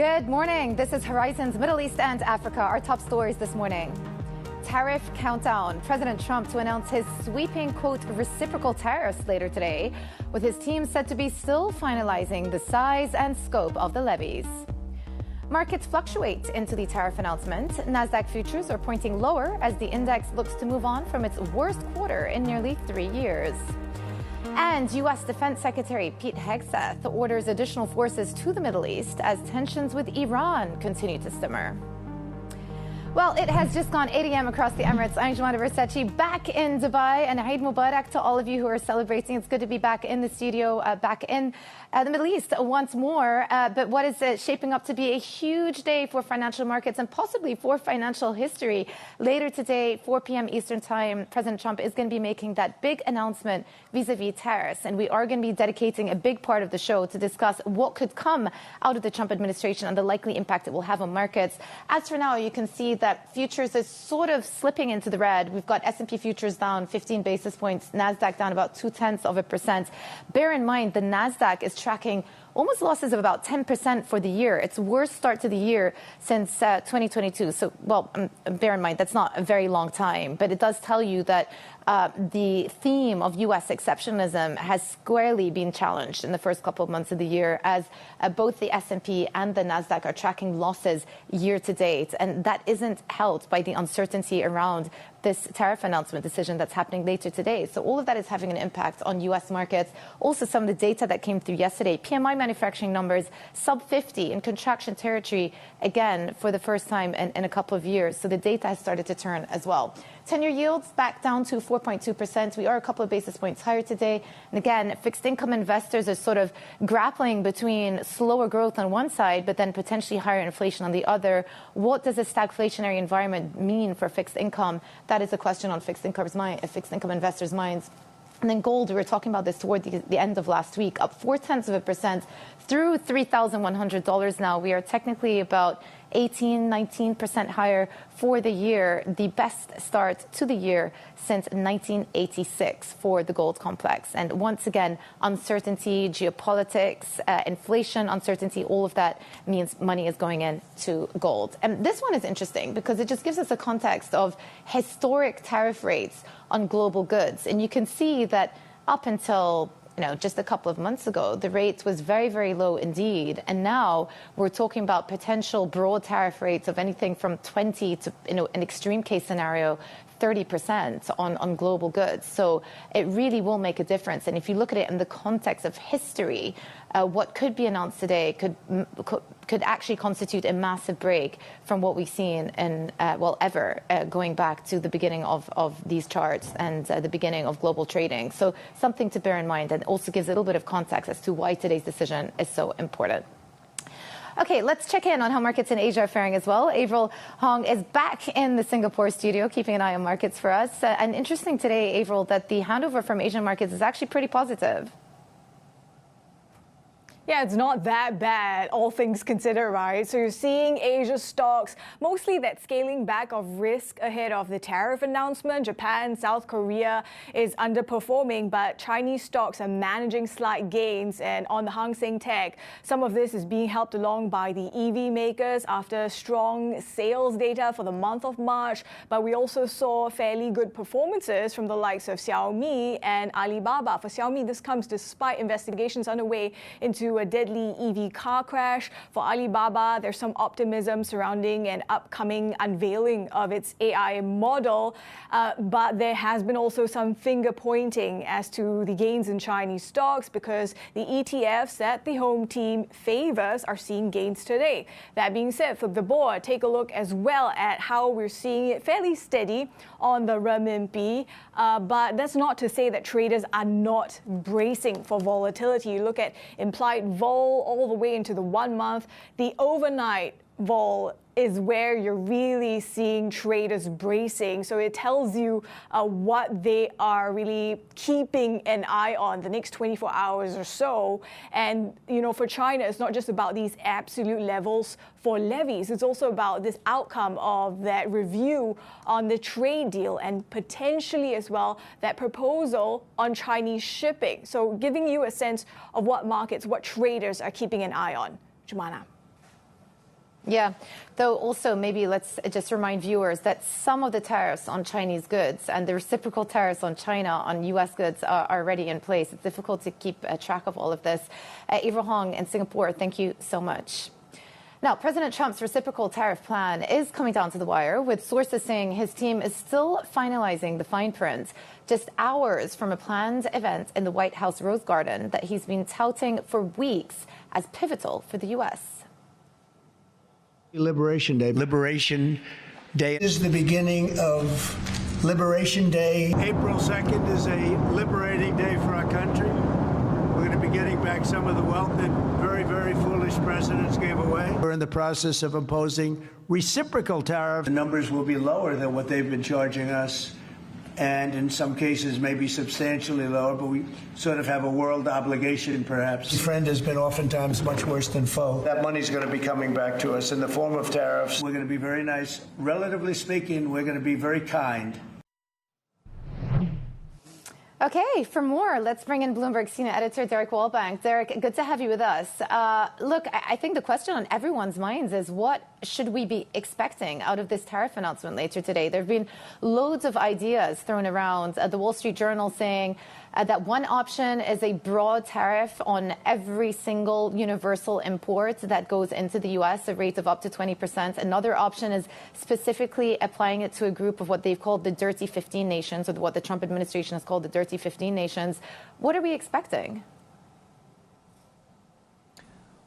Good morning. This is Horizon's Middle East and Africa. Our top stories this morning. Tariff countdown. President Trump to announce his sweeping, quote, reciprocal tariffs later today, with his team said to be still finalizing the size and scope of the levies. Markets fluctuate into the tariff announcement. Nasdaq futures are pointing lower as the index looks to move on from its worst quarter in nearly 3 years. And U.S. Defense Secretary Pete Hegseth orders additional forces to the Middle East as tensions with Iran continue to simmer. Well, it has just gone 8 a.m. across the Emirates. I'm Jameel Versace back in Dubai, and Eid Mubarak to all of you who are celebrating. It's good to be back in the studio, back in the Middle East once more. But what is shaping up to be a huge day for financial markets and possibly for financial history. Later today, 4 p.m. Eastern Time, President Trump is going to be making that big announcement vis-a-vis tariffs. And we are going to be dedicating a big part of the show to discuss what could come out of the Trump administration and the likely impact it will have on markets. As for now, you can see that futures is sort of slipping into the red. We've got S&P futures down 15 basis points, NASDAQ down about 0.2%. Bear in mind, the NASDAQ is tracking almost losses of about 10% for the year. It's worst start to the year since 2022. So, well, bear in mind, that's not a very long time, but it does tell you that the theme of U.S. exceptionalism has squarely been challenged in the first couple of months of the year as both the S&P and the NASDAQ are tracking losses year to date. And that isn't helped by the uncertainty around this tariff announcement decision that's happening later today. So all of that is having an impact on U.S. markets. Also, some of the data that came through yesterday, PMI manufacturing numbers sub 50 in contraction territory, again, for the first time in a couple of years. So the data has started to turn as well. 10-year yields back down to 4.2%. We are a couple of basis points higher today. And again, fixed income investors are sort of grappling between slower growth on one side, but then potentially higher inflation on the other. What does a stagflationary environment mean for fixed income? That is a question on fixed income investors' minds. And then gold, we were talking about this toward the end of last week, up 0.4% through $3,100 now. We are technically about 19% higher for the year, the best start to the year since 1986 for the gold complex. And once again, uncertainty, geopolitics, inflation, uncertainty, all of that means money is going into gold. And this one is interesting because it just gives us a context of historic tariff rates on global goods. And you can see that up until just a couple of months ago, the rate was very, very low indeed. And now we're talking about potential broad tariff rates of anything from 20 to, an extreme case scenario, 30% on global goods. So it really will make a difference. And if you look at it in the context of history, what could be announced today could actually constitute a massive break from what we've seen in, ever, going back to the beginning of these charts and the beginning of global trading. So something to bear in mind, and also gives a little bit of context as to why today's decision is so important. Okay, let's check in on how markets in Asia are faring as well. Avril Hong is back in the Singapore studio, keeping an eye on markets for us. And interesting today, Avril, that the handover from Asian markets is actually pretty positive. Yeah, it's not that bad, all things considered, right? So you're seeing Asia stocks, mostly that scaling back of risk ahead of the tariff announcement. Japan, South Korea is underperforming, but Chinese stocks are managing slight gains. And on the Hang Seng Tech, some of this is being helped along by the EV makers after strong sales data for the month of March. But we also saw fairly good performances from the likes of Xiaomi and Alibaba. For Xiaomi, this comes despite investigations underway into a deadly EV car crash. For Alibaba, there's some optimism surrounding an upcoming unveiling of its AI model, but there has been also some finger pointing as to the gains in Chinese stocks because the ETFs that the home team favors are seeing gains today. That being said, for the board, take a look as well at how we're seeing it fairly steady on the renminbi, but that's not to say that traders are not bracing for volatility. You look at implied vol all the way into the 1 month. The overnight vol is where you're really seeing traders bracing. So it tells you what they are really keeping an eye on the next 24 hours or so. And, for China, it's not just about these absolute levels for levies. It's also about this outcome of that review on the trade deal and potentially as well that proposal on Chinese shipping. So giving you a sense of what markets, what traders are keeping an eye on. Jumana. Yeah, though also maybe let's just remind viewers that some of the tariffs on Chinese goods and the reciprocal tariffs on China on U.S. goods are already in place. It's difficult to keep track of all of this. Eva Hong in Singapore, thank you so much. Now, President Trump's reciprocal tariff plan is coming down to the wire, with sources saying his team is still finalizing the fine print, just hours from a planned event in the White House Rose Garden that he's been touting for weeks as pivotal for the U.S. Liberation Day. Liberation Day is the beginning of Liberation Day. April 2nd is a liberating day for our country. We're going to be getting back some of the wealth that very, very foolish presidents gave away. We're in the process of imposing reciprocal tariffs. The numbers will be lower than what they've been charging us, and in some cases maybe substantially lower, but we sort of have a world obligation, perhaps. Friend has been oftentimes much worse than foe. That money's going to be coming back to us in the form of tariffs. We're going to be very nice. Relatively speaking, we're going to be very kind. Okay, for more, let's bring in Bloomberg senior editor Derek Wallbank. Derek, good to have you with us. Look, I think the question on everyone's minds is what should we be expecting out of this tariff announcement later today? There have been loads of ideas thrown around. The Wall Street Journal saying that one option is a broad tariff on every single universal import that goes into the U.S., a rate of up to 20%. Another option is specifically applying it to a group of what they've called the Dirty 15 nations, or what the Trump administration has called the Dirty 15 nations. What are we expecting?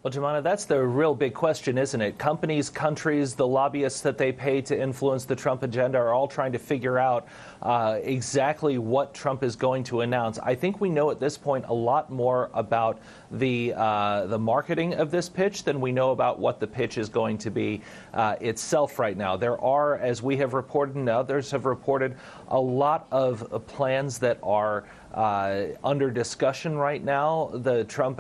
Well, Jemana, that's the real big question, isn't it? Companies, countries, the lobbyists that they pay to influence the Trump agenda are all trying to figure out exactly what Trump is going to announce. I think we know at this point a lot more about the marketing of this pitch than we know about what the pitch is going to be itself right now. There are, as we have reported and others have reported, a lot of plans that are under discussion right now. The Trump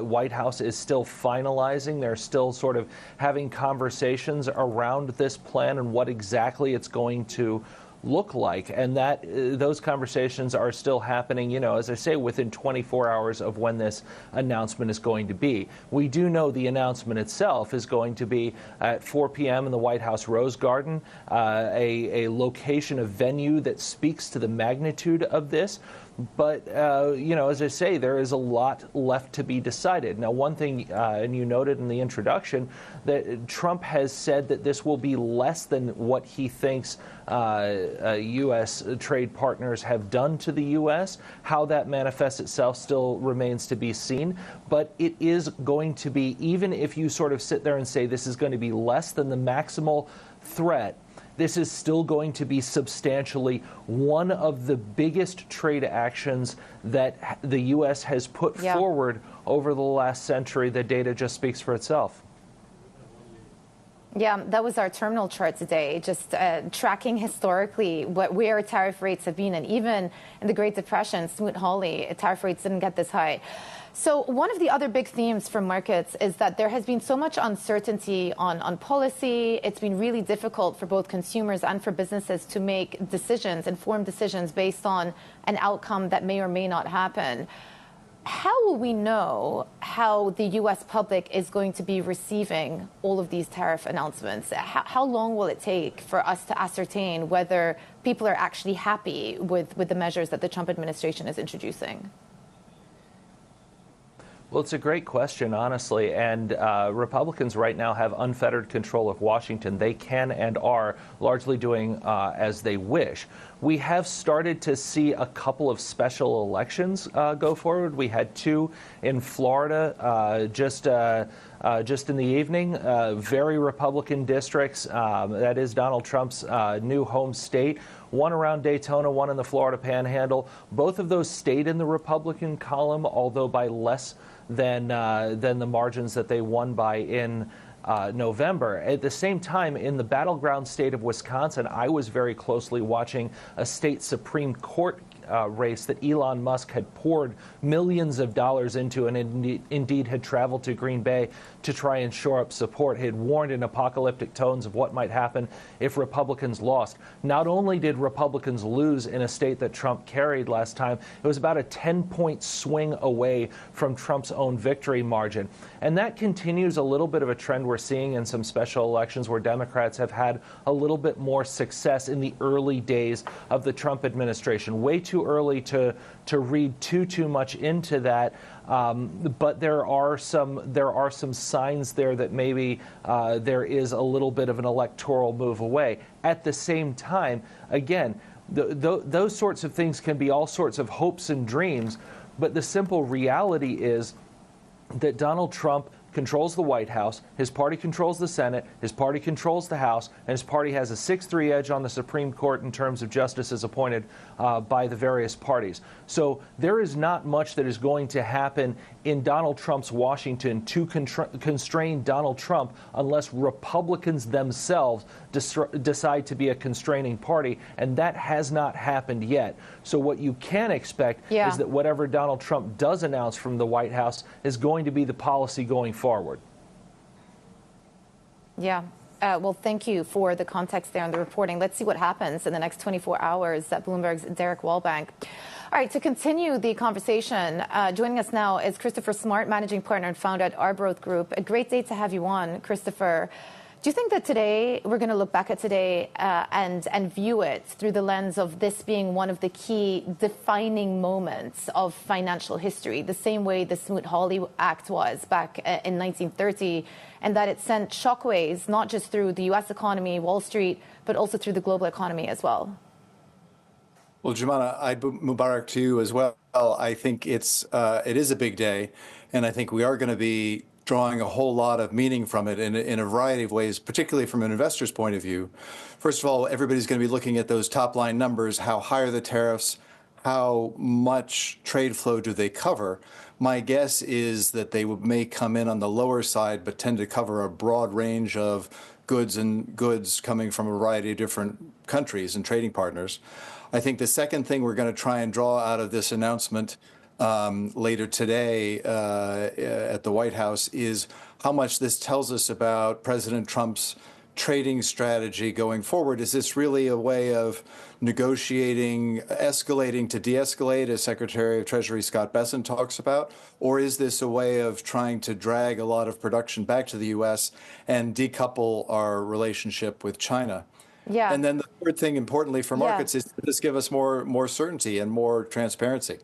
White House is still finalizing. They're still sort of having conversations around this plan and what exactly it's going to look like, and that those conversations are still happening, you know, as I say, within 24 hours of when this announcement is going to be. We do know the announcement itself is going to be at 4 p.m. in the White House Rose Garden, a location, a venue that speaks to the magnitude of this. But, you know, as I say, there is a lot left to be decided. Now, one thing, and you noted in the introduction, that Trump has said that this will be less than what he thinks U.S. trade partners have done to the U.S. How that manifests itself still remains to be seen. But it is going to be, even if you sort of sit there and say this is going to be less than the maximal threat, this is still going to be substantially one of the biggest trade actions that the U.S. has put forward over the last century. The data just speaks for itself. Yeah, that was our terminal chart today, just tracking historically where tariff rates have been. And even in the Great Depression, Smoot-Hawley, tariff rates didn't get this high. So one of the other big themes from markets is that there has been so much uncertainty on policy. It's been really difficult for both consumers and for businesses to make decisions, informed decisions based on an outcome that may or may not happen. How will we know how the U.S. public is going to be receiving all of these tariff announcements? How long will it take for us to ascertain whether people are actually happy with the measures that the Trump administration is introducing? Well, it's a great question, honestly, and Republicans right now have unfettered control of Washington. They can and are largely doing as they wish. We have started to see a couple of special elections go forward. We had two in Florida just in the evening, very Republican districts. That is Donald Trump's new home state. One around Daytona, one in the Florida Panhandle. Both of those stayed in the Republican column, although by less than the margins that they won by in November. At the same time, in the battleground state of Wisconsin, I was very closely watching a state Supreme Court race that Elon Musk had poured millions of dollars into and indeed had traveled to Green Bay to try and shore up support. He had warned in apocalyptic tones of what might happen if Republicans lost. Not only did Republicans lose in a state that Trump carried last time, it was about a 10-point swing away from Trump's own victory margin. And that continues a little bit of a trend we're seeing in some special elections where Democrats have had a little bit more success in the early days of the Trump administration. Way too early to read too much into that. But there are some signs there that maybe there is a little bit of an electoral move away. At the same time, again, those sorts of things can be all sorts of hopes and dreams, but the simple reality is that Donald Trump controls the White House, his party controls the Senate, his party controls the House, and his party has a 6-3 edge on the Supreme Court in terms of justices appointed by the various parties. So there is not much that is going to happen in Donald Trump's Washington to constrain Donald Trump unless Republicans themselves decide to be a constraining party, and that has not happened yet. So what you can expect is that whatever Donald Trump does announce from the White House is going to be the policy going forward. Yeah. Well, thank you for the context there and the reporting. Let's see what happens in the next 24 hours at Bloomberg's Derek Wallbank. All right, to continue the conversation, joining us now is Christopher Smart, Managing Partner and Founder at Arbroath Group. A great day to have you on, Christopher. Do you think that today, we're going to look back at today and view it through the lens of this being one of the key defining moments of financial history, the same way the Smoot-Hawley Act was back in 1930, and that it sent shockwaves not just through the U.S. economy, Wall Street, but also through the global economy as well? Well, Jumana, Eid Mubarak to you as well. I think it is a big day, and I think we are going to be drawing a whole lot of meaning from it in a variety of ways, particularly from an investor's point of view. First of all, everybody's going to be looking at those top line numbers. How high are the tariffs? How much trade flow do they cover? My guess is that they may come in on the lower side, but tend to cover a broad range of goods coming from a variety of different countries and trading partners. I think the second thing we're going to try and draw out of this announcement later today at the White House is how much this tells us about President Trump's trading strategy going forward. Is this really a way of negotiating, escalating to de-escalate, as Secretary of Treasury Scott Bessent talks about? Or is this a way of trying to drag a lot of production back to the U.S. and decouple our relationship with China? Yeah. And then the third thing, importantly for markets, is to just give us more certainty and more transparency.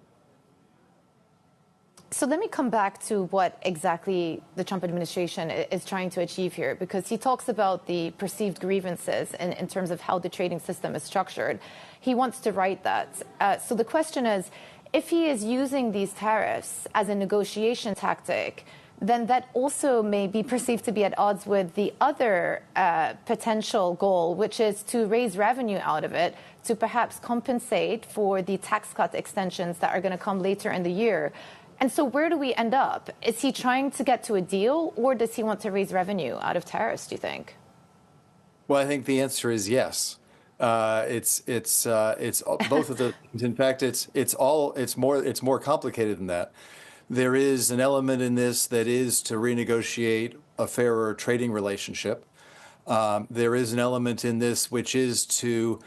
So let me come back to what exactly the Trump administration is trying to achieve here, because he talks about the perceived grievances in terms of how the trading system is structured. He wants to right that. So the question is, if he is using these tariffs as a negotiation tactic, then that also may be perceived to be at odds with the other potential goal, which is to raise revenue out of it to perhaps compensate for the tax cut extensions that are going to come later in the year. And so where do we end up? Is he trying to get to a deal, or does he want to raise revenue out of tariffs, do you think? Well, I think the answer is yes. It's both of the. In fact, it's more complicated than that. There is an element in this that is to renegotiate a fairer trading relationship. There is an element in this which is to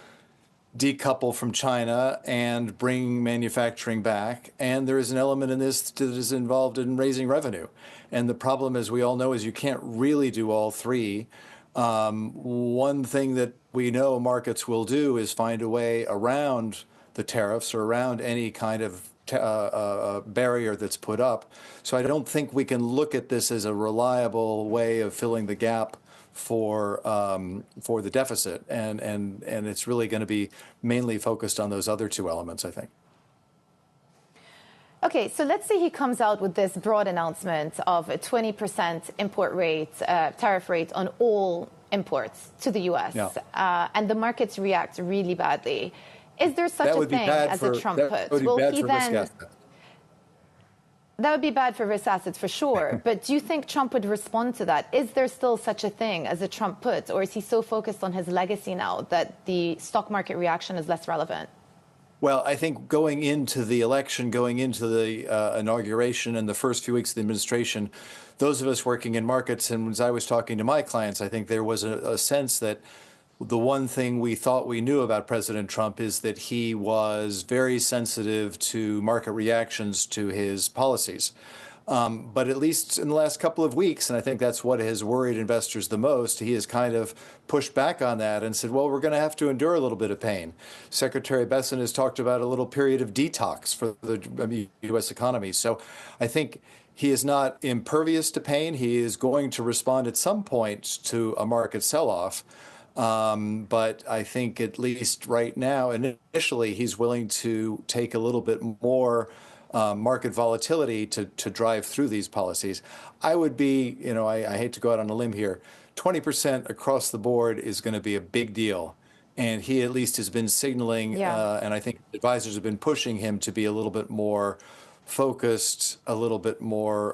decouple from China and bring manufacturing back. And there is an element in this that is involved in raising revenue. And the problem, as we all know, is you can't really do all three. One thing that we know markets will do is find a way around the tariffs or around any kind of barrier that's put up. So I don't think we can look at this as a reliable way of filling the gap for the deficit, and it's really going to be mainly focused on those other two elements, I think. Okay, so let's say he comes out with this broad announcement of a 20% import rate, tariff rate on all imports to the U.S., and the markets react really badly. Is there such a thing as a Trump put? Will he then? That would be bad for risk assets for sure. But do you think Trump would respond to that? Is there still such a thing as a Trump put? Or is he so focused on his legacy now that the stock market reaction is less relevant? Well, I think going into the election, going into the inauguration and the first few weeks of the administration, those of us working in markets, and as I was talking to my clients, I think there was a sense that the one thing we thought we knew about President Trump is that he was very sensitive to market reactions to his policies. But at least in the last couple of weeks, and I think that's what has worried investors the most, he has kind of pushed back on that and said, well, we're going to have to endure a little bit of pain. Secretary Besson has talked about a little period of detox for the U.S. economy. So I think he is not impervious to pain. He is going to respond at some point to a market sell-off. But I think at least right now, initially, he's willing to take a little bit more market volatility to drive through these policies. I would be, I hate to go out on a limb here, 20% across the board is going to be a big deal. And he at least has been signaling, and I think advisors have been pushing him to be a little bit more focused, a little bit more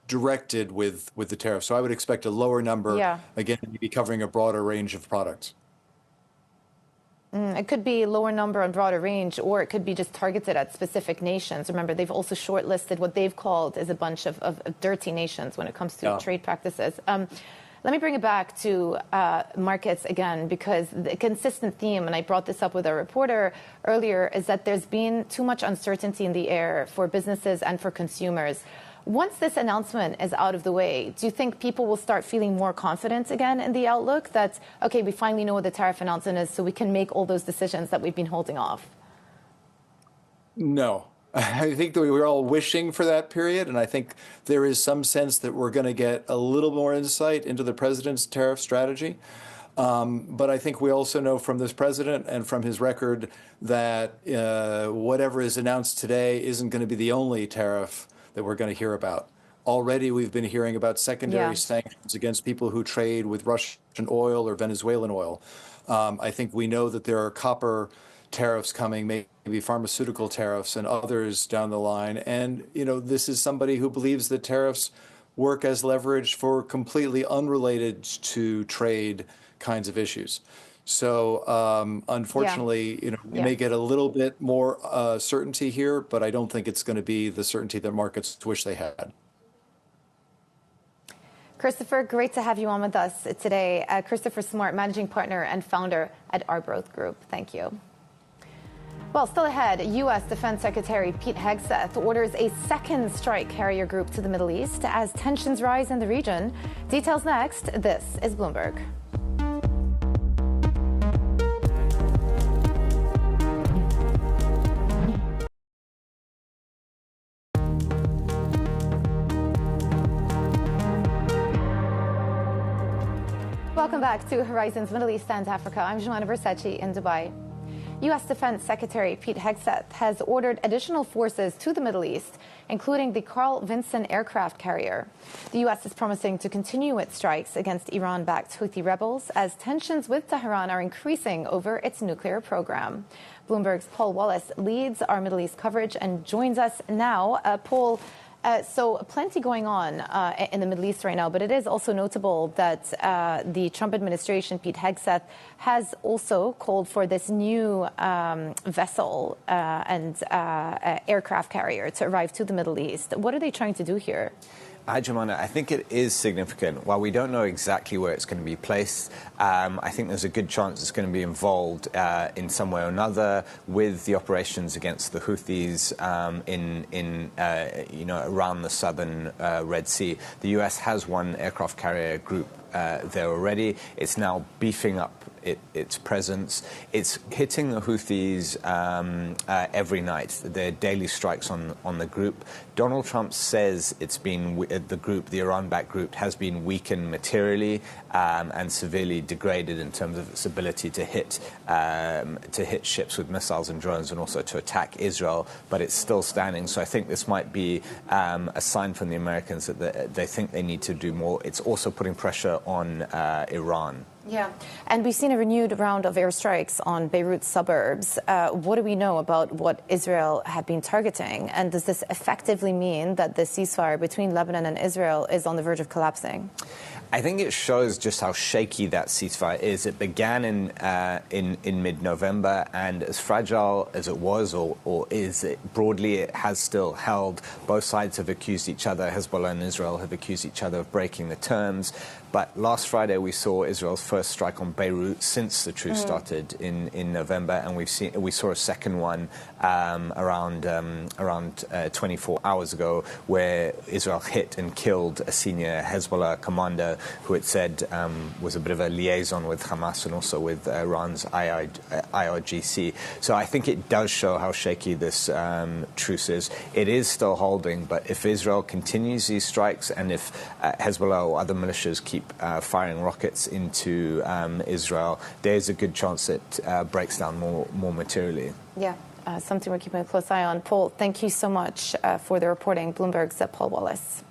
directed with the tariff. So I would expect a lower number, again, to be covering a broader range of products. It could be lower number and broader range, or it could be just targeted at specific nations. Remember, they've also shortlisted what they've called as a bunch of dirty nations when it comes to trade practices. Let me bring it back to markets again, because the consistent theme, and I brought this up with a reporter earlier, is that there's been too much uncertainty in the air for businesses and for consumers. Once this announcement is out of the way, do you think people will start feeling more confident again in the outlook that, okay, we finally know what the tariff announcement is, so we can make all those decisions that we've been holding off? No. I think that we were all wishing for that period, and I think there is some sense that we're going to get a little more insight into the president's tariff strategy. But I think we also know from this president and from his record that whatever is announced today isn't going to be the only tariff that we're going to hear about. Already we've been hearing about secondary sanctions against people who trade with Russian oil or Venezuelan oil. I think we know that there are copper tariffs coming, maybe pharmaceutical tariffs and others down the line. And, this is somebody who believes that tariffs work as leverage for completely unrelated to trade kinds of issues. So unfortunately, we may get a little bit more certainty here, but I don't think it's going to be the certainty that markets wish they had. Christopher, great to have you on with us today. Christopher Smart, managing partner and founder at Arbroath Group. Thank you. Well, still ahead, U.S. Defense Secretary Pete Hegseth orders a second strike carrier group to the Middle East as tensions rise in the region. Details next. This is Bloomberg. Welcome back to Horizons Middle East and Africa. I'm Joanna Versace in Dubai. U.S. Defense Secretary Pete Hegseth has ordered additional forces to the Middle East, including the Carl Vinson aircraft carrier. The U.S. is promising to continue its strikes against Iran-backed Houthi rebels as tensions with Tehran are increasing over its nuclear program. Bloomberg's Paul Wallace leads our Middle East coverage and joins us now. Paul, so plenty going on in the Middle East right now, but it is also notable that the Trump administration, Pete Hegseth, has also called for this new vessel and aircraft carrier to arrive to the Middle East. What are they trying to do here? Hi, Jamana. I think it is significant. While we don't know exactly where it's going to be placed, I think there's a good chance it's going to be involved in some way or another with the operations against the Houthis around the southern Red Sea. The U.S. has one aircraft carrier group there already. It's now beefing up its presence. It's hitting the Houthis every night. Their daily strikes on the group. Donald Trump says it's been the Iran-backed group has been weakened materially and severely degraded in terms of its ability to hit ships with missiles and drones and also to attack Israel. But it's still standing. So I think this might be a sign from the Americans that they think they need to do more. It's also putting pressure on Iran. Yeah, and we've seen a renewed round of airstrikes on Beirut suburbs. What do we know about what Israel had been targeting? And does this effectively mean that the ceasefire between Lebanon and Israel is on the verge of collapsing? I think it shows just how shaky that ceasefire is. It began in mid-November, and as fragile as it was or is, broadly it has still held. Both sides have accused each other. Hezbollah and Israel have accused each other of breaking the terms. But last Friday we saw Israel's first strike on Beirut since the truce started in November, and we saw a second one around 24 hours ago, where Israel hit and killed a senior Hezbollah commander who it said was a bit of a liaison with Hamas and also with Iran's IRGC. So I think it does show how shaky this truce is. It is still holding, but if Israel continues these strikes and if Hezbollah or other militias keep firing rockets into Israel, there's a good chance it breaks down more materially. Yeah, something we're keeping a close eye on. Paul, thank you so much for the reporting. Bloomberg's Paul Wallace.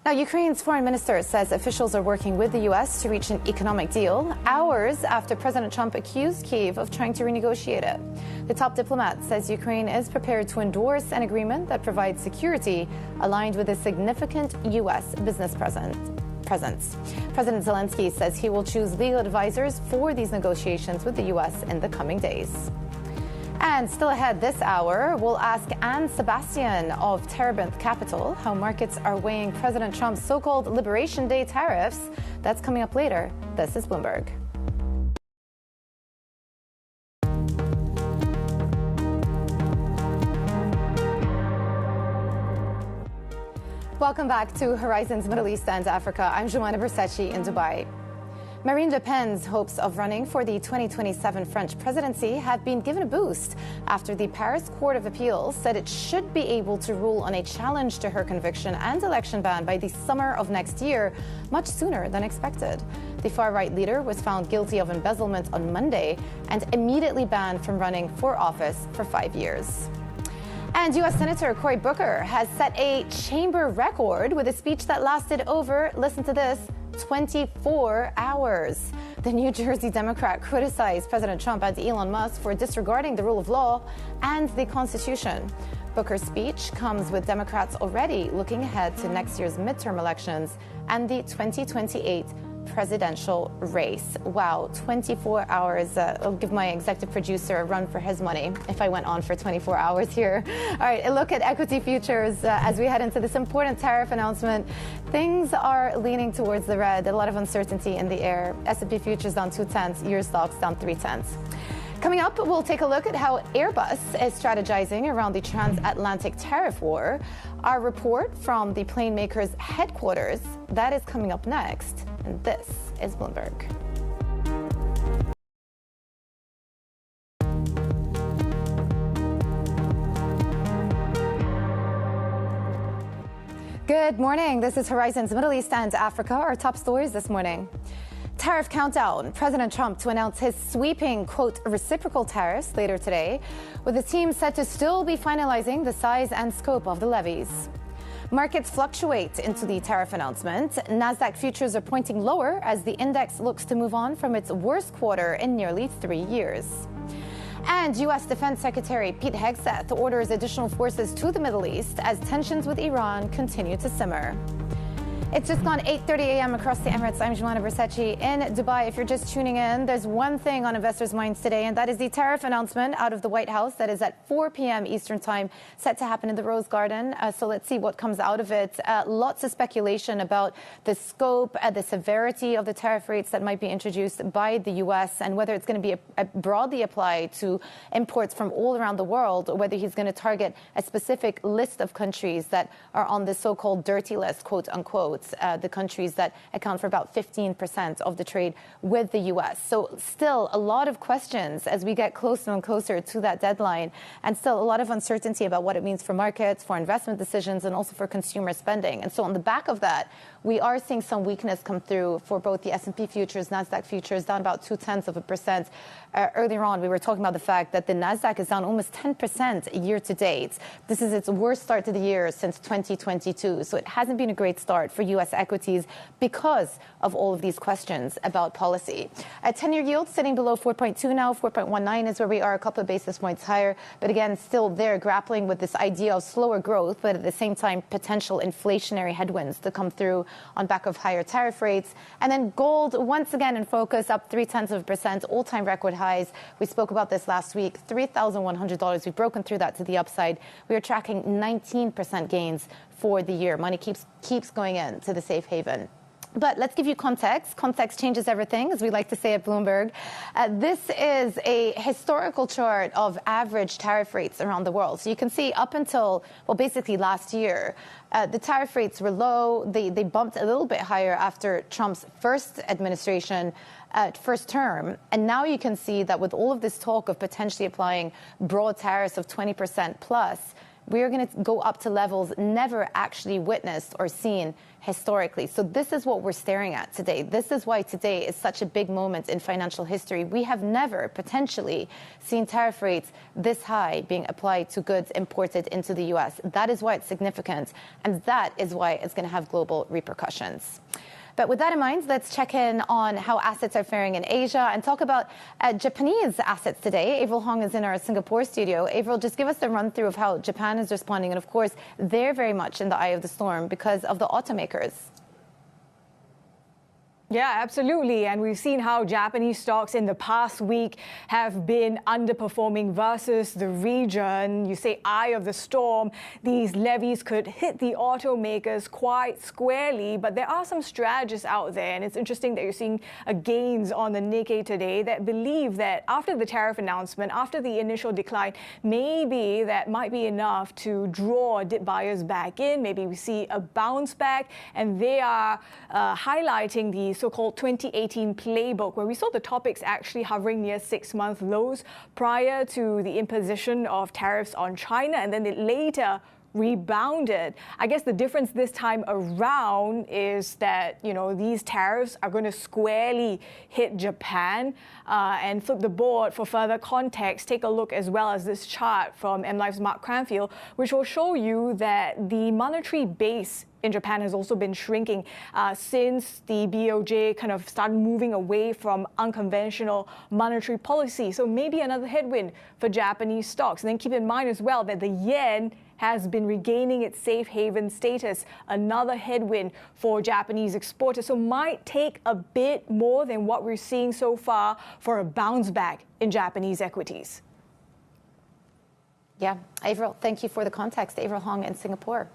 Now, Ukraine's foreign minister says officials are working with the U.S. to reach an economic deal hours after President Trump accused Kyiv of trying to renegotiate it. The top diplomat says Ukraine is prepared to endorse an agreement that provides security aligned with a significant U.S. business presence. President Zelensky says he will choose legal advisors for these negotiations with the U.S. in the coming days. And still ahead this hour, we'll ask Sebastian of Terebinth Capital how markets are weighing President Trump's so-called Liberation Day tariffs. That's coming up later. This is Bloomberg. Welcome back to Horizons Middle East and Africa. I'm Jameel Bersachi in Dubai. Marine Le Pen's hopes of running for the 2027 French presidency have been given a boost after the Paris Court of Appeals said it should be able to rule on a challenge to her conviction and election ban by the summer of next year, much sooner than expected. The far-right leader was found guilty of embezzlement on Monday and immediately banned from running for office for 5 years. And U.S. Senator Cory Booker has set a chamber record with a speech that lasted over, listen to this, 24 hours. The New Jersey Democrat criticized President Trump and Elon Musk for disregarding the rule of law and the Constitution. Booker's speech comes with Democrats already looking ahead to next year's midterm elections and the 2028 presidential race. Wow, 24 hours. I'll give my executive producer a run for his money if I went on for 24 hours here. All right, a look at equity futures as we head into this important tariff announcement. Things are leaning towards the red. A lot of uncertainty in the air. S&P futures down 0.2, Euro stocks down 0.3. Coming up, we'll take a look at how Airbus is strategizing around the transatlantic tariff war. Our report from the plane maker's headquarters, that is coming up next. And this is Bloomberg. Good morning. This is Horizons Middle East and Africa. Our top stories this morning. Tariff countdown. President Trump to announce his sweeping, quote, reciprocal tariffs later today, with the team set to still be finalizing the size and scope of the levies. Markets fluctuate into the tariff announcement. Nasdaq futures are pointing lower as the index looks to move on from its worst quarter in nearly 3 years. And U.S. Defense Secretary Pete Hegseth orders additional forces to the Middle East as tensions with Iran continue to simmer. It's just gone 8:30 a.m. across the Emirates. I'm Jameel Bersachi in Dubai. If you're just tuning in, there's one thing on investors' minds today, and that is the tariff announcement out of the White House that is at 4 p.m. Eastern Time, set to happen in the Rose Garden. So let's see what comes out of it. Lots of speculation about the scope and the severity of the tariff rates that might be introduced by the U.S. and whether it's going to be broadly applied to imports from all around the world, or whether he's going to target a specific list of countries that are on the so-called dirty list, quote unquote. The countries that account for about 15% of the trade with the U.S. So still a lot of questions as we get closer and closer to that deadline, and still a lot of uncertainty about what it means for markets, for investment decisions, and also for consumer spending. And so on the back of that, we are seeing some weakness come through for both the S&P futures, NASDAQ futures, down about 0.2%. Earlier on, we were talking about the fact that the NASDAQ is down almost 10% year to date. This is its worst start to the year since 2022. So it hasn't been a great start for U.S. equities because of all of these questions about policy. 10-year yield sitting below 4.2 now. 4.19 is where we are, a couple of basis points higher. But again, still there grappling with this idea of slower growth, but at the same time, potential inflationary headwinds to come through on back of higher tariff rates. And then gold, once again in focus, up 0.3%, all-time record highs. We spoke about this last week, $3,100. We've broken through that to the upside. We are tracking 19% gains for the year. Money keeps going into the safe haven. But let's give you context. Context changes everything, as we like to say at Bloomberg. This is a historical chart of average tariff rates around the world. So you can see up until, well, basically last year, the tariff rates were low. They bumped a little bit higher after Trump's first administration, first term. And now you can see that with all of this talk of potentially applying broad tariffs of 20% plus, we are going to go up to levels never actually witnessed or seen historically. So this is what we're staring at today. This is why today is such a big moment in financial history. We have never potentially seen tariff rates this high being applied to goods imported into the U.S. That is why it's significant, and that is why it's going to have global repercussions. But with that in mind, let's check in on how assets are faring in Asia and talk about Japanese assets today. Avril Hong is in our Singapore studio. Avril, just give us the run through of how Japan is responding. And of course, they're very much in the eye of the storm because of the automakers. Yeah, absolutely. And we've seen how Japanese stocks in the past week have been underperforming versus the region. You say eye of the storm. These levies could hit the automakers quite squarely, but there are some strategists out there. And it's interesting that you're seeing gains on the Nikkei today that believe that after the tariff announcement, after the initial decline, maybe that might be enough to draw dip buyers back in. Maybe we see a bounce back, and they are highlighting the so-called 2018 playbook, where we saw the topics actually hovering near 6-month lows prior to the imposition of tariffs on China, and then it later rebounded. I guess the difference this time around is that, these tariffs are going to squarely hit Japan. And flip the board for further context, take a look as well as this chart from MLife's Mark Cranfield, which will show you that the monetary base in Japan has also been shrinking since the BOJ kind of started moving away from unconventional monetary policy. So maybe another headwind for Japanese stocks. And then keep in mind as well that the yen has been regaining its safe haven status, another headwind for Japanese exporters. So might take a bit more than what we're seeing so far for a bounce back in Japanese equities. Yeah, Avril, thank you for the context. Avril Hong in Singapore.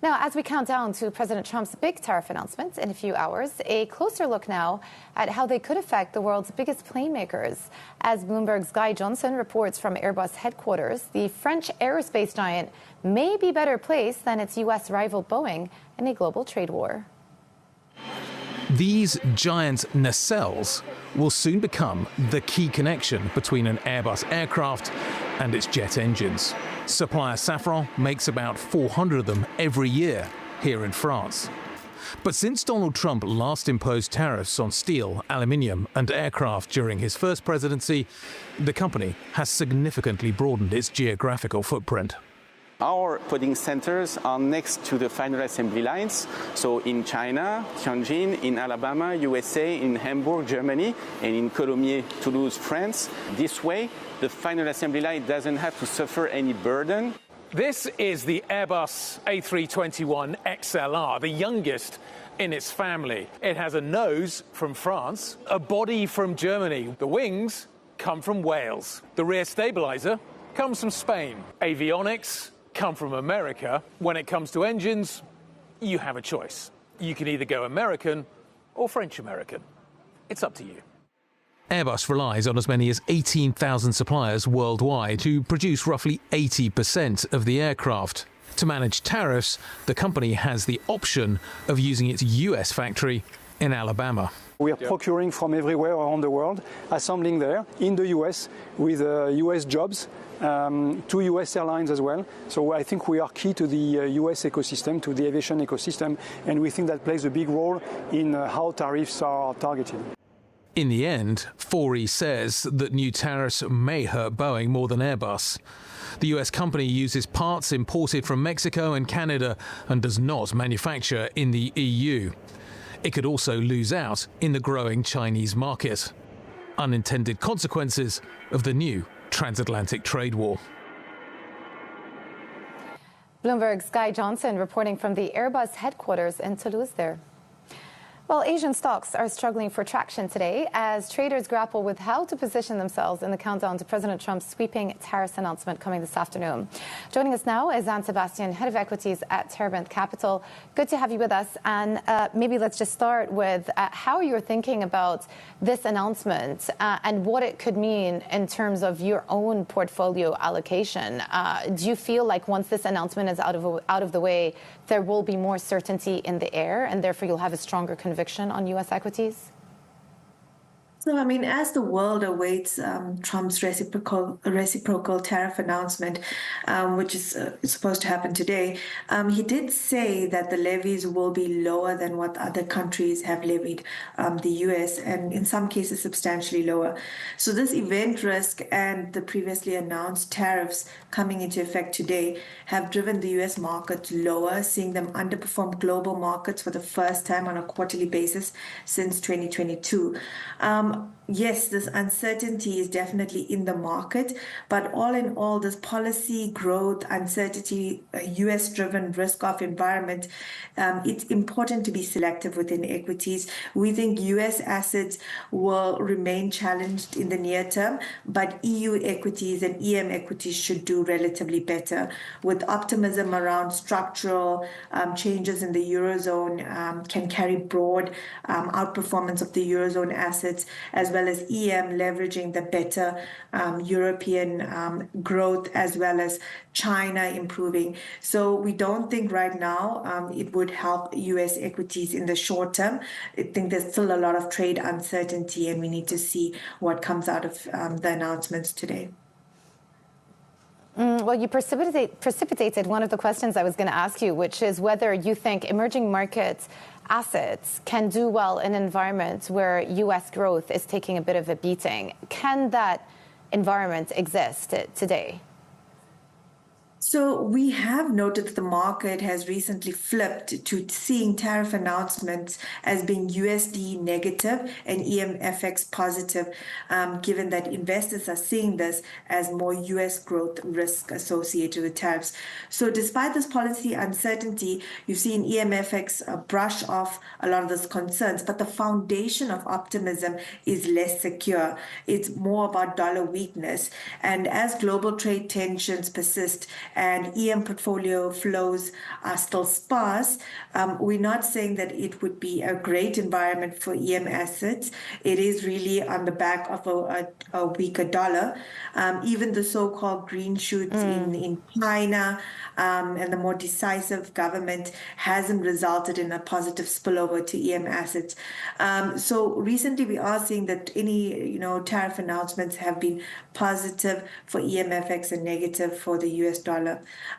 Now, as we count down to President Trump's big tariff announcement in a few hours, a closer look now at how they could affect the world's biggest plane makers. As Bloomberg's Guy Johnson reports from Airbus headquarters, the French aerospace giant may be better placed than its U.S. rival Boeing in a global trade war. These giant nacelles will soon become the key connection between an Airbus aircraft and its jet engines. Supplier Safran makes about 400 of them every year here in France. But since Donald Trump last imposed tariffs on steel, aluminium and aircraft during his first presidency, the company has significantly broadened its geographical footprint. Our putting centers are next to the final assembly lines, so in China, Chongqing, in Alabama, USA, in Hamburg, Germany, and in Colomiers, Toulouse, France. This way, the final assembly line doesn't have to suffer any burden. This is the Airbus A321 XLR, the youngest in its family. It has a nose from France, a body from Germany. The wings come from Wales. The rear stabilizer comes from Spain. Avionics come from America. When it comes to engines, you have a choice. You can either go American or French-American. It's up to you. Airbus relies on as many as 18,000 suppliers worldwide to produce roughly 80% of the aircraft. To manage tariffs, the company has the option of using its US factory in Alabama. We are procuring from everywhere around the world, assembling there in the US with US jobs, to US airlines as well. So I think we are key to the US ecosystem, to the aviation ecosystem, and we think that plays a big role in how tariffs are targeted. In the end, 4E says that new tariffs may hurt Boeing more than Airbus. The US company uses parts imported from Mexico and Canada and does not manufacture in the EU. It could also lose out in the growing Chinese market. Unintended consequences of the new transatlantic trade war. Bloomberg's Guy Johnson reporting from the Airbus headquarters in Toulouse there. Well, Asian stocks are struggling for traction today as traders grapple with how to position themselves in the countdown to President Trump's sweeping tariffs announcement coming this afternoon. Joining us now is Sebastian, head of equities at Terebinth Capital. Good to have you with us. And maybe let's just start with how you're thinking about this announcement and what it could mean in terms of your own portfolio allocation. Do you feel like once this announcement is out of the way, there will be more certainty in the air and therefore you'll have a stronger conviction on U.S. equities? So, I mean, as the world awaits Trump's reciprocal tariff announcement, which is supposed to happen today, he did say that the levies will be lower than what other countries have levied the U.S., and in some cases substantially lower. So this event risk and the previously announced tariffs coming into effect today have driven the U.S. markets lower, seeing them underperform global markets for the first time on a quarterly basis since 2022. Yes, this uncertainty is definitely in the market, but all in all, this policy growth, uncertainty, US-driven risk-off environment, it's important to be selective within equities. We think US assets will remain challenged in the near term, but EU equities and EM equities should do relatively better. With optimism around structural changes in the Eurozone can carry broad outperformance of the Eurozone assets, as well as EM leveraging the better European growth, as well as China improving. So we don't think right now it would help US equities in the short term. I think there's still a lot of trade uncertainty, and we need to see what comes out of the announcements today. Well, you precipitated one of the questions I was going to ask you, which is whether you think emerging markets assets can do well in an environment where U.S. growth is taking a bit of a beating. Can that environment exist today? So we have noted that the market has recently flipped to seeing tariff announcements as being USD negative and EMFX positive, given that investors are seeing this as more US growth risk associated with tariffs. So despite this policy uncertainty, you've seen EMFX brush off a lot of those concerns, but the foundation of optimism is less secure. It's more about dollar weakness. And as global trade tensions persist, and EM portfolio flows are still sparse, we're not saying that it would be a great environment for EM assets. It is really on the back of a weaker dollar. Even the so-called green shoots in China and the more decisive government hasn't resulted in a positive spillover to EM assets. So recently we are seeing that any tariff announcements have been positive for EMFX and negative for the US dollar.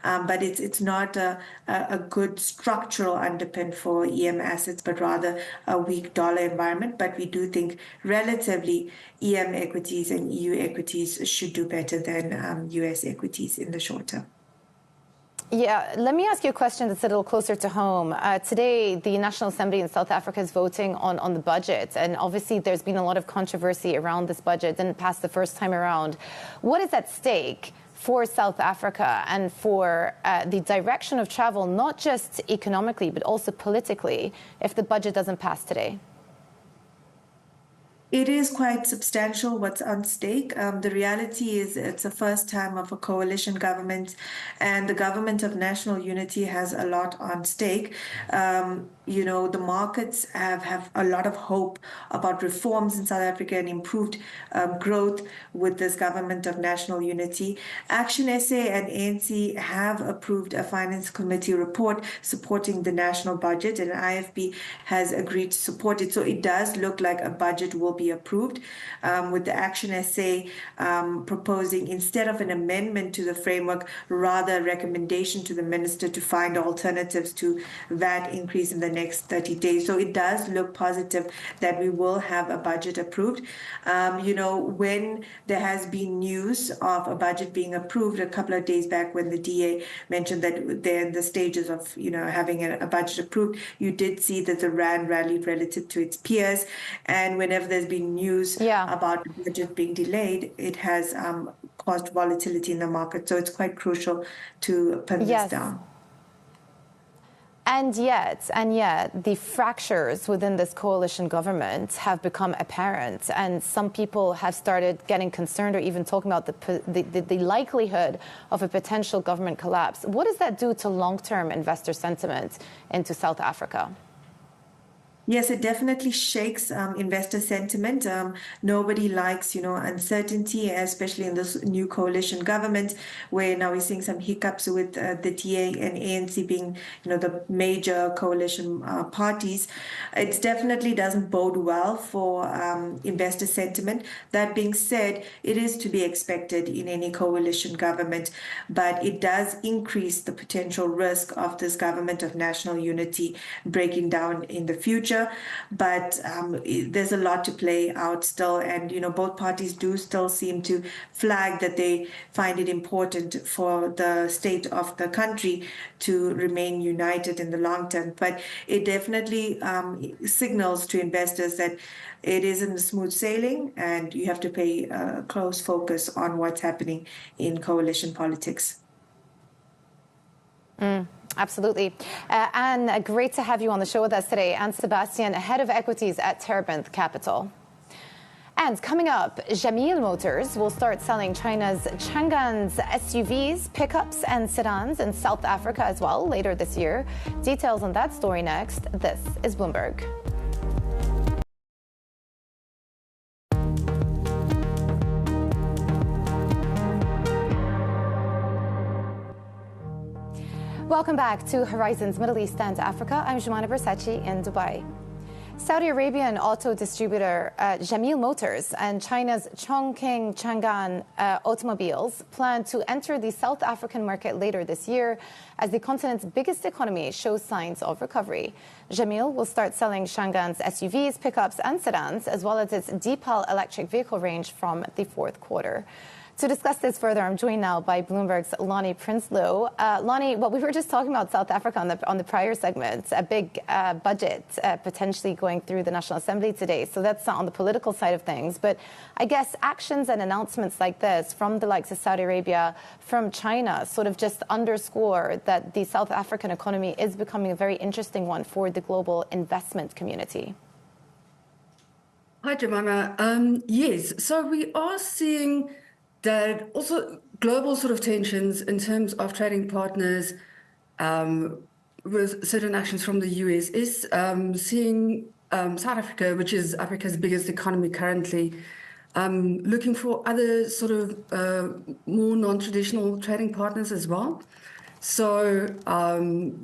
But it's not a good structural underpin for EM assets, but rather a weak dollar environment. But we do think relatively EM equities and EU equities should do better than US equities in the short term. Yeah, let me ask you a question that's a little closer to home. Today, the National Assembly in South Africa is voting on the budget. And obviously, there's been a lot of controversy around this budget. Didn't pass the first time around. What is at stake for South Africa and for the direction of travel, not just economically, but also politically, if the budget doesn't pass today? It is quite substantial what's on stake. The reality is it's the first time of a coalition government, and the government of national unity has a lot on stake. The markets have a lot of hope about reforms in South Africa and improved growth with this government of national unity. Action SA and ANC have approved a finance committee report supporting the national budget, and IFB has agreed to support it. So it does look like a budget will be be approved, with the action essay proposing, instead of an amendment to the framework, rather a recommendation to the minister to find alternatives to VAT increase in the next 30 days. So it does look positive that we will have a budget approved. When there has been news of a budget being approved a couple of days back, when the DA mentioned that they're in the stages of, having a budget approved, you did see that the RAND rallied relative to its peers. And whenever there's been news about the budget being delayed, it has caused volatility in the market. So it's quite crucial to pin this down. And yet, the fractures within this coalition government have become apparent, and some people have started getting concerned or even talking about the likelihood of a potential government collapse. What does that do to long-term investor sentiment into South Africa? Yes, it definitely shakes investor sentiment. Nobody likes, uncertainty, especially in this new coalition government, where now we're seeing some hiccups with the DA and ANC being, the major coalition parties. It definitely doesn't bode well for investor sentiment. That being said, it is to be expected in any coalition government, but it does increase the potential risk of this government of national unity breaking down in the future. But there's a lot to play out still, and both parties do still seem to flag that they find it important for the state of the country to remain united in the long term. But it definitely signals to investors that it isn't smooth sailing, and you have to pay close focus on what's happening in coalition politics. Absolutely. Anne, great to have you on the show with us today. And Sebastian, head of equities at Terebinth Capital. And coming up, Jameel Motors will start selling China's Changan's SUVs, pickups and sedans in South Africa as well later this year. Details on that story next. This is Bloomberg. Welcome back to Horizons Middle East and Africa. I'm Jumana Versace in Dubai. Saudi Arabian auto distributor Jameel Motors and China's Chongqing Changan automobiles plan to enter the South African market later this year as the continent's biggest economy shows signs of recovery. Jameel will start selling Changan's SUVs, pickups and sedans, as well as its Deepal electric vehicle range from the fourth quarter. To discuss this further, I'm joined now by Bloomberg's Lonnie Prinsloo. Lonnie, we were just talking about South Africa on the prior segment, a big budget potentially going through the National Assembly today. So that's on the political side of things. But I guess actions and announcements like this from the likes of Saudi Arabia, from China, sort of just underscore that the South African economy is becoming a very interesting one for the global investment community. Hi, Jemima. Yes, so we are seeing that also global sort of tensions in terms of trading partners with certain actions from the US is seeing South Africa, which is Africa's biggest economy currently, looking for other sort of more non-traditional trading partners as well. So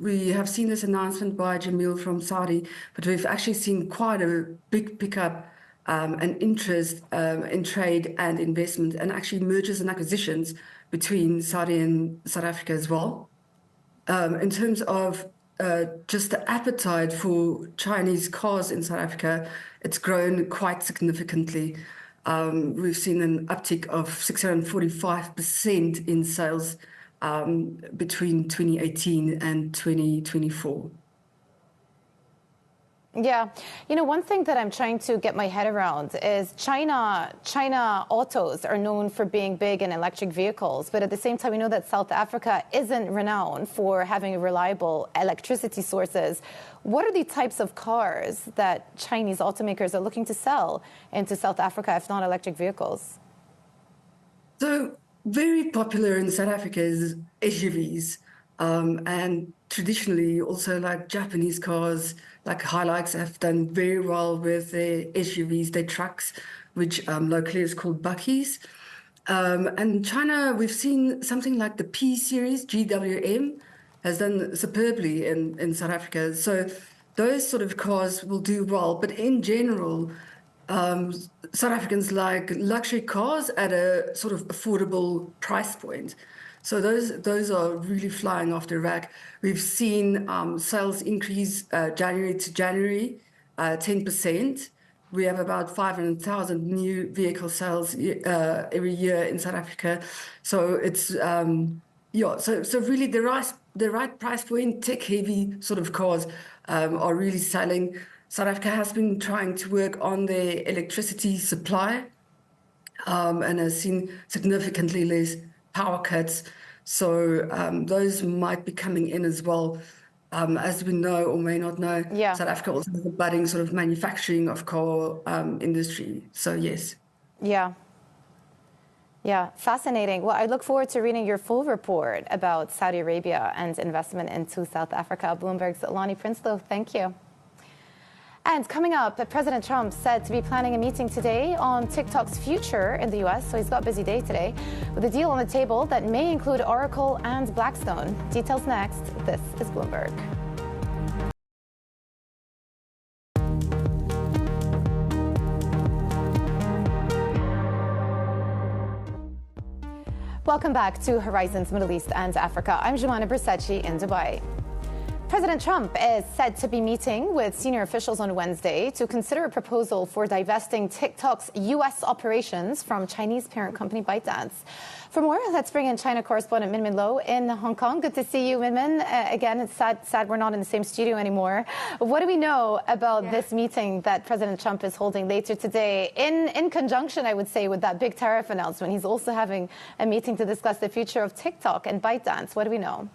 we have seen this announcement by Jameel from Saudi, but we've actually seen quite a big pickup and interest in trade and investment, and actually mergers and acquisitions between Saudi and South Africa as well. In terms of just the appetite for Chinese cars in South Africa, it's grown quite significantly. We've seen an uptick of 645% in sales between 2018 and 2024. Yeah. One thing that I'm trying to get my head around is China autos are known for being big in electric vehicles, but at the same time, we know that South Africa isn't renowned for having reliable electricity sources. What are the types of cars that Chinese automakers are looking to sell into South Africa, if not electric vehicles? So very popular in South Africa is SUVs, and traditionally also like Japanese cars, like Hilux have done very well with their SUVs, their trucks, which locally is called bakkies. And China, we've seen something like the P series, GWM, has done superbly in South Africa. So those sort of cars will do well. But in general, South Africans like luxury cars at a sort of affordable price point. So those are really flying off the rack. We've seen sales increase January to January, 10%. We have about 500,000 new vehicle sales every year in South Africa. So it's so really the right price point, tech-heavy sort of cars are really selling. South Africa has been trying to work on their electricity supply and has seen significantly less power cuts. So those might be coming in as well. As we know or may not know, South Africa also has a budding sort of manufacturing of car industry. So yes. Yeah, fascinating. Well, I look forward to reading your full report about Saudi Arabia and investment into South Africa. Bloomberg's Lonnie Prinsloo, thank you. And coming up, President Trump said to be planning a meeting today on TikTok's future in the U.S., so he's got a busy day today, with a deal on the table that may include Oracle and Blackstone. Details next. This is Bloomberg. Welcome back to Horizons Middle East and Africa. I'm Jumana Bersachi in Dubai. President Trump is said to be meeting with senior officials on Wednesday to consider a proposal for divesting TikTok's U.S. operations from Chinese parent company ByteDance. For more, let's bring in China correspondent Min Lo in Hong Kong. Good to see you, Min. Again, it's sad we're not in the same studio anymore. What do we know about this meeting that President Trump is holding later today? In conjunction, I would say, with that big tariff announcement, he's also having a meeting to discuss the future of TikTok and ByteDance. What do we know?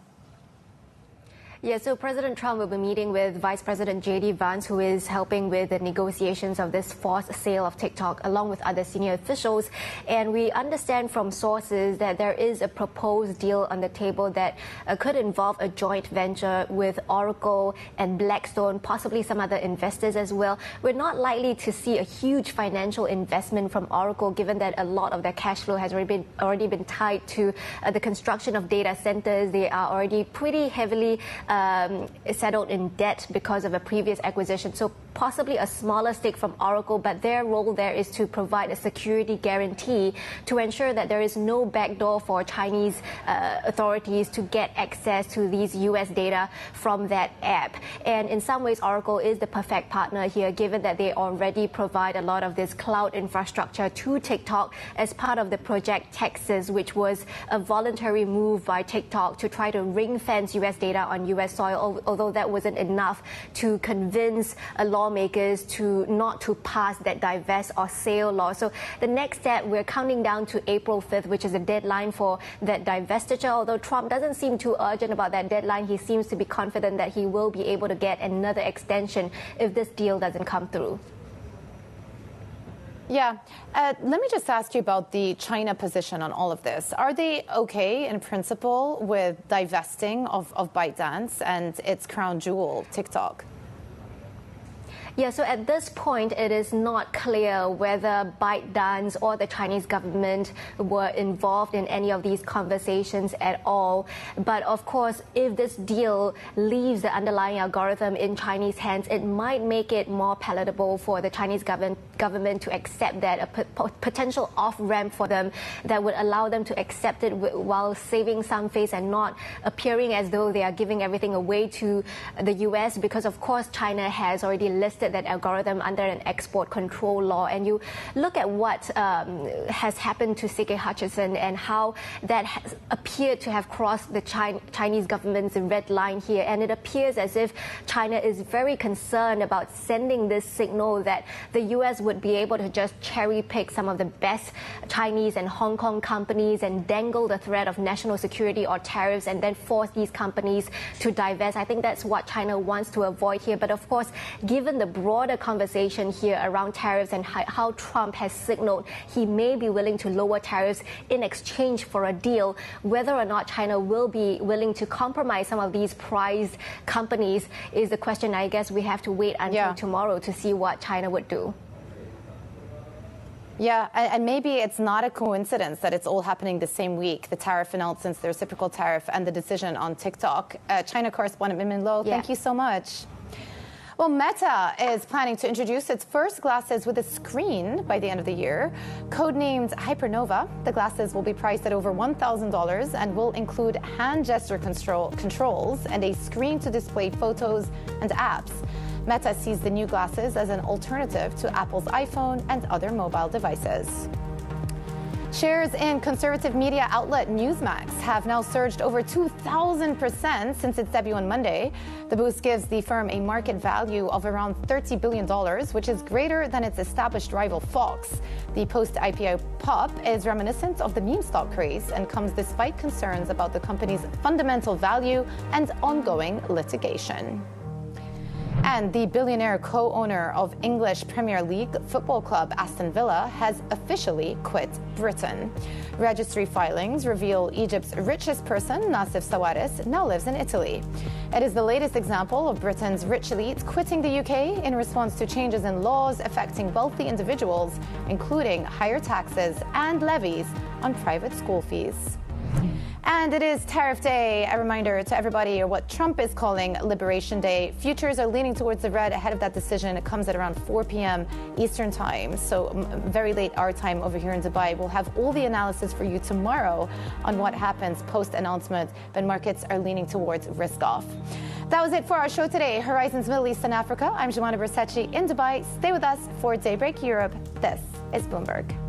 Yeah, so President Trump will be meeting with Vice President J.D. Vance, who is helping with the negotiations of this forced sale of TikTok, along with other senior officials. And we understand from sources that there is a proposed deal on the table that could involve a joint venture with Oracle and Blackstone, possibly some other investors as well. We're not likely to see a huge financial investment from Oracle, given that a lot of their cash flow has already been tied to the construction of data centers. They are already pretty heavily settled in debt because of a previous acquisition. So possibly a smaller stake from Oracle, but their role there is to provide a security guarantee to ensure that there is no backdoor for Chinese authorities to get access to these US data from that app. And in some ways, Oracle is the perfect partner here, given that they already provide a lot of this cloud infrastructure to TikTok as part of the Project Texas, which was a voluntary move by TikTok to try to ring-fence US data on US soil, although that wasn't enough to convince lawmakers not to pass that divest or sale law. So the next step, we're counting down to April 5th, which is the deadline for that divestiture. Although Trump doesn't seem too urgent about that deadline, he seems to be confident that he will be able to get another extension if this deal doesn't come through. Yeah. Let me just ask you about the China position on all of this. Are they okay in principle with divesting of ByteDance and its crown jewel, TikTok? Yeah, so at this point, it is not clear whether ByteDance or the Chinese government were involved in any of these conversations at all. But of course, if this deal leaves the underlying algorithm in Chinese hands, it might make it more palatable for the Chinese government to accept that, a potential off-ramp for them that would allow them to accept it while saving some face and not appearing as though they are giving everything away to the US, because of course China has already listed that algorithm under an export control law. And you look at what has happened to C.K. Hutchison and how that has appeared to have crossed the Chinese government's red line here. And it appears as if China is very concerned about sending this signal that the U.S. would be able to just cherry pick some of the best Chinese and Hong Kong companies and dangle the threat of national security or tariffs and then force these companies to divest. I think that's what China wants to avoid here. But of course, given the broader conversation here around tariffs and how Trump has signaled he may be willing to lower tariffs in exchange for a deal, whether or not China will be willing to compromise some of these prized companies is the question I guess we have to wait until tomorrow to see what China would do. Yeah, and maybe it's not a coincidence that it's all happening the same week, the tariff announcements, the reciprocal tariff, and the decision on TikTok. China correspondent Min Lo, thank you so much. Well, Meta is planning to introduce its first glasses with a screen by the end of the year. Codenamed Hypernova, the glasses will be priced at over $1,000 and will include hand gesture controls and a screen to display photos and apps. Meta sees the new glasses as an alternative to Apple's iPhone and other mobile devices. Shares in conservative media outlet Newsmax have now surged over 2,000% since its debut on Monday. The boost gives the firm a market value of around $30 billion, which is greater than its established rival Fox. The post-IPO pop is reminiscent of the meme stock craze and comes despite concerns about the company's fundamental value and ongoing litigation. And the billionaire co-owner of English Premier League football club Aston Villa has officially quit Britain. Registry filings reveal Egypt's richest person, Nassif Sawaris, now lives in Italy. It is the latest example of Britain's rich elite quitting the UK in response to changes in laws affecting wealthy individuals, including higher taxes and levies on private school fees. And it is Tariff Day. A reminder to everybody of what Trump is calling Liberation Day. Futures are leaning towards the red ahead of that decision. It comes at around 4 p.m. Eastern time, so very late our time over here in Dubai. We'll have all the analysis for you tomorrow on what happens post-announcement, but markets are leaning towards risk-off. That was it for our show today. Horizons Middle East and Africa. I'm Jemana Bersachi in Dubai. Stay with us for Daybreak Europe. This is Bloomberg.